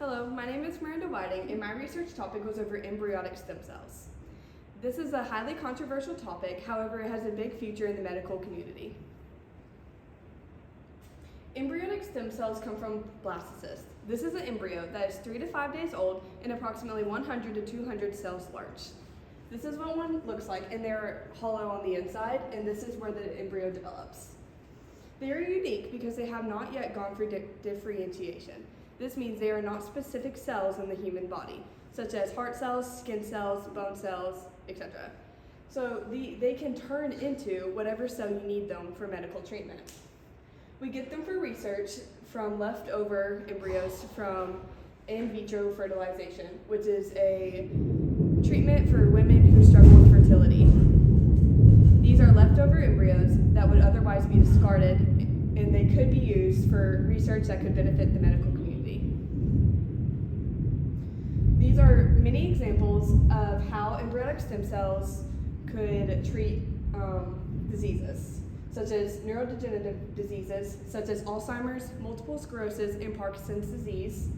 Hello, my name is Miranda Whiting, and my research topic was over embryonic stem cells. This is a highly controversial topic, however, it has a big future in the medical community. Embryonic stem cells come from blastocysts. This is an embryo that is 3 to 5 days old and approximately 100 to 200 cells large. This is what one looks like, and they're hollow on the inside, and this is where the embryo develops. They are unique because they have not yet gone through differentiation. This means they are not specific cells in the human body, such as heart cells, skin cells, bone cells, etc. So they can turn into whatever cell you need them for medical treatment. We get them for research from leftover embryos from in vitro fertilization, which is a treatment for women who struggle with fertility. These are leftover embryos that would otherwise be discarded, and they could be used for research that could benefit the medical community. These are many examples of how embryonic stem cells could treat diseases, such as neurodegenerative diseases, such as Alzheimer's, multiple sclerosis, and Parkinson's disease,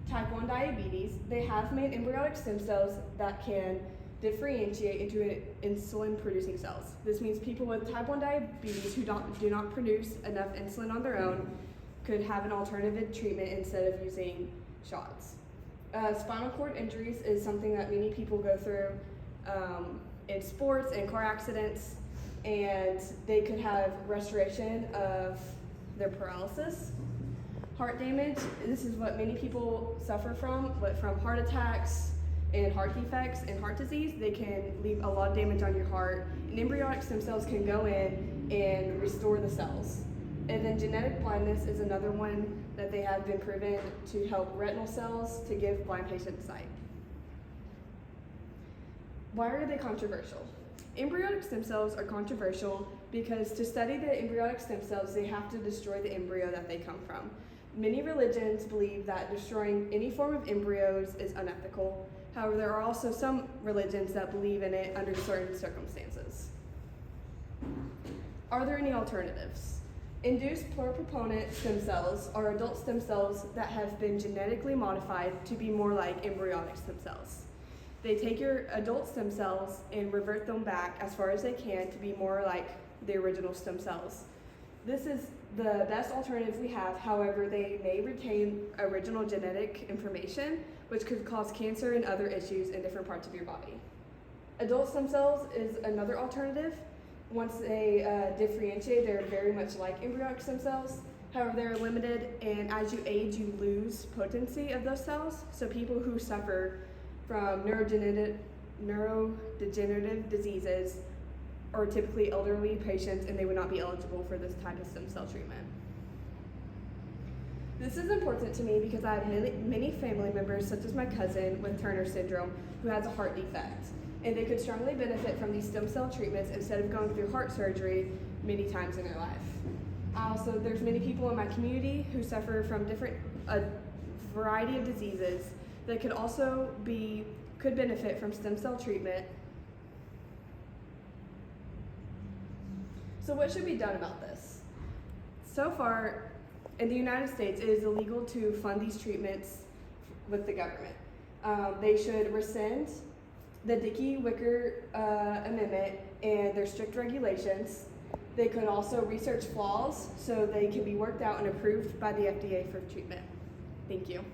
type 1 diabetes. They have made embryonic stem cells that can differentiate into insulin-producing cells. This means people with type 1 diabetes who do not produce enough insulin on their own could have an alternative treatment instead of using shots. Spinal cord injuries is something that many people go through in sports and car accidents, and they could have restoration of their paralysis. Heart damage, this is what many people suffer from, but from heart attacks and heart defects and heart disease. They can leave a lot of damage on your heart, and embryonic stem cells can go in and restore the cells. And then genetic blindness is another one that they have been proven to help retinal cells to give blind patients sight. Why are they controversial? Embryonic stem cells are controversial because to study the embryonic stem cells, they have to destroy the embryo that they come from. Many religions believe that destroying any form of embryos is unethical. However, there are also some religions that believe in it under certain circumstances. Are there any alternatives? Induced pluripotent stem cells are adult stem cells that have been genetically modified to be more like embryonic stem cells. They take your adult stem cells and revert them back as far as they can to be more like the original stem cells. This is the best alternative we have. However, they may retain original genetic information, which could cause cancer and other issues in different parts of your body. Adult stem cells is another alternative. Once they differentiate, they're very much like embryonic stem cells. However, they're limited, and as you age, you lose potency of those cells. So people who suffer from neurodegenerative diseases are typically elderly patients, and they would not be eligible for this type of stem cell treatment. This is important to me because I have many family members, such as my cousin with Turner syndrome, who has a heart defect, and they could strongly benefit from these stem cell treatments instead of going through heart surgery many times in their life. There's many people in my community who suffer from a variety of diseases that could benefit from stem cell treatment. So what should be done about this? So far, in the United States, it is illegal to fund these treatments with the government. They should rescind the Dickey-Wicker Amendment and their strict regulations. They could also research flaws so they can be worked out and approved by the FDA for treatment. Thank you.